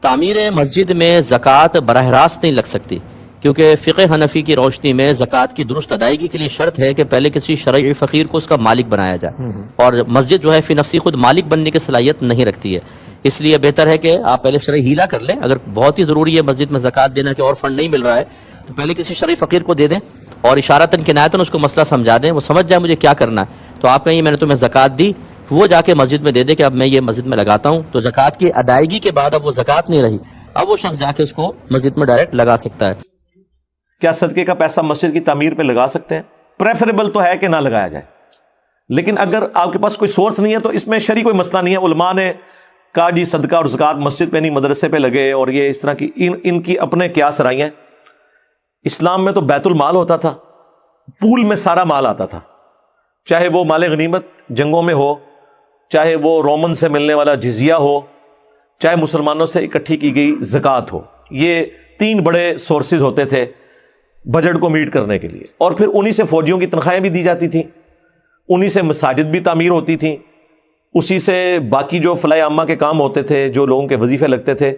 تعمیر مسجد میں زکوٰۃ براہ راست نہیں لگ سکتی، کیونکہ فقہ حنفی کی روشنی میں زکوٰۃ کی درست ادائیگی کے لیے شرط ہے کہ پہلے کسی شرعی فقیر کو اس کا مالک بنایا جائے، اور مسجد جو ہے فی نفسی خود مالک بننے کی صلاحیت نہیں رکھتی ہے۔ اس لیے بہتر ہے کہ آپ پہلے شرعی ہیلا کر لیں۔ اگر بہت ہی ضروری ہے مسجد میں زکوٰۃ دینا کہ اور فنڈ نہیں مل رہا ہے تو پہلے کسی شرعی فقیر کو دے دیں اور اشارتاً کنایتاً اس کو مسئلہ سمجھا دیں، وہ سمجھ جائے مجھے کیا کرنا ہے۔ تو آپ کہیں میں نے تمہیں زکوٰۃ دی، وہ جا کے مسجد میں دے دے کہ اب میں یہ مسجد میں لگاتا ہوں، تو زکوٰۃ کی ادائیگی کے بعد اب وہ زکوٰۃ نہیں رہی، اب وہ شخص جا کے اس کو مسجد میں ڈائریکٹ لگا سکتا ہے۔ کیا صدقے کا پیسہ مسجد کی تعمیر پہ لگا سکتے ہیں؟ پریفریبل تو ہے کہ نہ لگایا جائے، لیکن اگر آپ کے پاس کوئی سورس نہیں ہے تو اس میں شرعی کوئی مسئلہ نہیں ہے۔ علماء نے کہا جی صدقہ اور زکوٰۃ مسجد پہ نہیں مدرسے پہ لگے، اور یہ اس طرح کی ان کی اپنے قیاس رائیں ہیں۔ اسلام میں تو بیت المال ہوتا تھا، پول میں سارا مال آتا تھا، چاہے وہ مال غنیمت جنگوں میں ہو، چاہے وہ رومن سے ملنے والا جزیہ ہو، چاہے مسلمانوں سے اکٹھی کی گئی زکوٰۃ ہو۔ یہ تین بڑے سورسز ہوتے تھے بجٹ کو میٹ کرنے کے لیے، اور پھر انہی سے فوجیوں کی تنخواہیں بھی دی جاتی تھیں، انہی سے مساجد بھی تعمیر ہوتی تھیں، اسی سے باقی جو فلاح عامہ کے کام ہوتے تھے، جو لوگوں کے وظیفے لگتے تھے،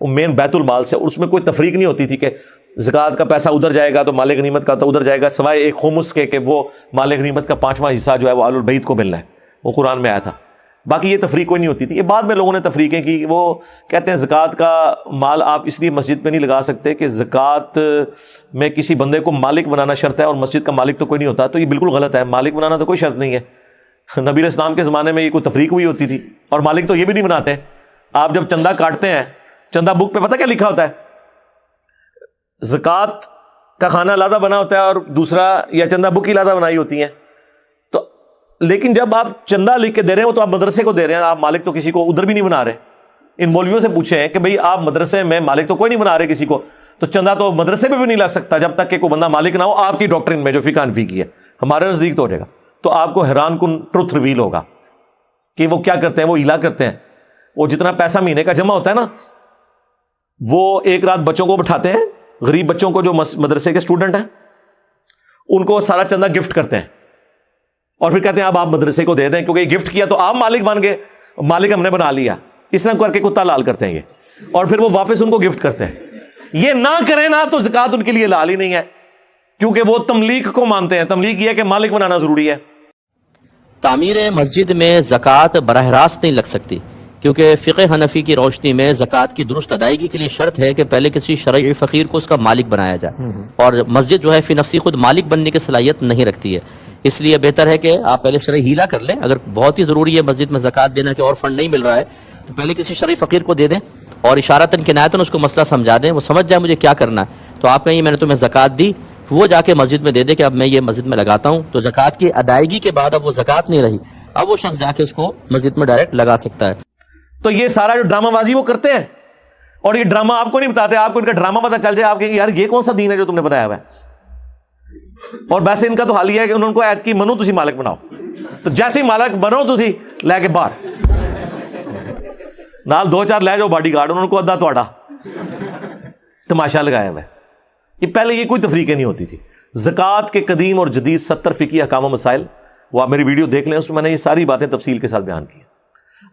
وہ مین بیت المال سے، اور اس میں کوئی تفریق نہیں ہوتی تھی کہ زکوٰۃ کا پیسہ ادھر جائے گا تو مال غنیمت کا تو ادھر جائے گا، سوائے ایک خمس کے کہ وہ مال غنیمت کا 5واں حصہ جو ہے وہ آل البیت کو ملنا ہے، وہ قرآن میں آیا تھا۔ باقی یہ تفریق کوئی نہیں ہوتی تھی۔ یہ بعد میں لوگوں نے تفریقیں کی، وہ کہتے ہیں زکوٰۃ کا مال آپ اس لیے مسجد پہ نہیں لگا سکتے کہ زکوٰۃ میں کسی بندے کو مالک بنانا شرط ہے، اور مسجد کا مالک تو کوئی نہیں ہوتا، تو یہ بالکل غلط ہے، مالک بنانا تو کوئی شرط نہیں ہے۔ نبی علیہ السلام کے زمانے میں یہ کوئی تفریق ہوئی ہوتی تھی، اور مالک تو یہ بھی نہیں بناتے۔ آپ جب چندہ کاٹتے ہیں، چندہ بک پہ پتہ کیا لکھا ہوتا ہے؟ زکوٰۃ کا خانہ علیحدہ بنا ہوتا ہے اور دوسرا یا چندہ بک کی علیحدہ بنائی ہوتی ہیں، تو لیکن جب آپ چندہ لکھ کے دے رہے ہو تو آپ مدرسے کو دے رہے ہیں، آپ مالک تو کسی کو ادھر بھی نہیں بنا رہے۔ ان مولویوں سے پوچھے ہیں کہ بھئی آپ مدرسے میں مالک تو کوئی نہیں بنا رہے کسی کو، تو چندہ تو مدرسے پہ بھی نہیں لگ سکتا جب تک کہ کوئی بندہ مالک نہ ہو آپ کی ڈاکٹرن میں جو فقہ حنفی کی ہے، ہمارے نزدیک تو ہو جائے گا۔ تو آپ کو حیران کن ٹروتھ ریویل ہوگا کہ وہ کیا کرتے ہیں، وہ ہیلا کرتے ہیں۔ وہ جتنا پیسہ مہینے کا جمع ہوتا ہے نا، وہ ایک رات بچوں کو بٹھاتے ہیں، غریب بچوں کو جو مدرسے کے اسٹوڈنٹ ہیں ان کو سارا چندہ گفٹ کرتے ہیں، اور پھر کہتے ہیں اب آپ مدرسے کو دے دیں کیونکہ یہ گفٹ کیا تو آپ مالک بن گئے، مالک ہم نے بنا لیا۔ اس طرح کر کے کتا لال کرتے ہیں یہ، اور پھر وہ واپس ان کو گفٹ کرتے ہیں۔ یہ نہ کریں نا تو زکوٰۃ ان کے لیے لال ہی نہیں ہے، کیونکہ وہ تملیک کو مانتے ہیں۔ تملیک یہ ہے کہ مالک بنانا ضروری ہے۔ تعمیر مسجد میں زکوٰۃ براہ راست نہیں لگ سکتی، کیونکہ فقہ حنفی کی روشنی میں زکوٰۃ کی درست ادائیگی کے لیے شرط ہے کہ پہلے کسی شرعی فقیر کو اس کا مالک بنایا جائے، اور مسجد جو ہے فی نفسی خود مالک بننے کی صلاحیت نہیں رکھتی ہے۔ اس لیے بہتر ہے کہ آپ پہلے شرعی ہیلا کر لیں۔ اگر بہت ہی ضروری ہے مسجد میں زکوٰۃ دینا کہ اور فنڈ نہیں مل رہا ہے تو پہلے کسی شرعی فقیر کو دے دیں اور اشارتاً کنایتاً اس کو مسئلہ سمجھا دیں، وہ سمجھ جائے مجھے کیا کرنا ہے۔ تو آپ کہیں میں نے تمہیں زکوٰۃ دی، وہ جا کے مسجد میں دے دے کہ اب میں یہ مسجد میں لگاتا ہوں، تو زکوٰۃ کی ادائیگی کے بعد اب وہ زکوٰۃ نہیں رہی، اب وہ شخص جا کے اس کو مسجد میں ڈائریکٹ لگا سکتا ہے۔ تو یہ سارا جو ڈرامہ بازی وہ کرتے ہیں، اور یہ ڈرامہ آپ کو نہیں بتاتے، آپ کو ان کا ڈرامہ پتہ چل جائے، آپ کہیں یار یہ کون سا دین ہے جو تم نے بتایا ہوا ہے۔ اور ویسے ان کا تو حال یہ ہے کہ انہوں کو ایت کی منو تسی مالک بناؤ، تو جیسے ہی مالک بنو تسی لے کے باہر نال 2-4 لے جاؤ باڈی گارڈ، انہوں کو ادھا تواڈا تماشا لگایا ہوا ہے۔ یہ پہلے یہ کوئی تفریقیں نہیں ہوتی تھی۔ زکوٰۃ کے قدیم اور جدید 70 فقہی احکام و مسائل، وہ آپ میری ویڈیو دیکھ لیں، اس میں میں نے یہ ساری باتیں تفصیل کے ساتھ بیان کی۔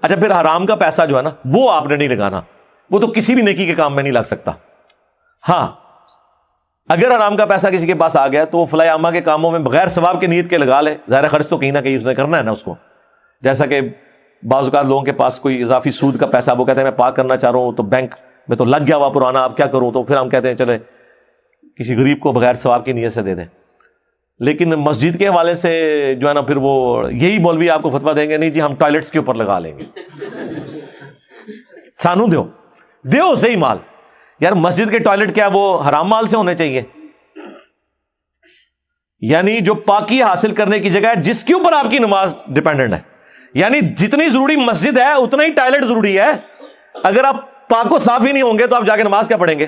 اچھا، پھر حرام کا پیسہ جو ہے نا وہ آپ نے نہیں لگانا، وہ تو کسی بھی نیکی کے کام میں نہیں لگ سکتا۔ ہاں، اگر حرام کا پیسہ کسی کے پاس آ گیا تو وہ فلاح عامہ کے کاموں میں بغیر ثواب کے نیت کے لگا لے، ظاہر خرچ تو کہیں نہ کہیں اس نے کرنا ہے نا اس کو۔ جیسا کہ بعض اوقات لوگوں کے پاس کوئی اضافی سود کا پیسہ، وہ کہتے ہیں میں پاک کرنا چاہ رہا ہوں تو بینک میں تو لگ گیا ہوا پرانا، اب کیا کروں، تو پھر ہم کہتے ہیں چلے کسی غریب کو بغیر ثواب کی نیت سے دے دیں۔ لیکن مسجد کے حوالے سے جو ہے نا پھر وہ یہی مولوی آپ کو فتویٰ دیں گے، نہیں جی ہم ٹوائلٹس کے اوپر لگا لیں گے، سانو دیو صحیح مال۔ یار مسجد کے ٹوائلٹ کیا وہ حرام مال سے ہونے چاہیے؟ یعنی جو پاکی حاصل کرنے کی جگہ ہے جس کے اوپر آپ کی نماز ڈیپینڈنٹ ہے، یعنی جتنی ضروری مسجد ہے اتنا ہی ٹوائلٹ ضروری ہے۔ اگر آپ پاک و صاف ہی نہیں ہوں گے تو آپ جا کے نماز کیا پڑھیں گے؟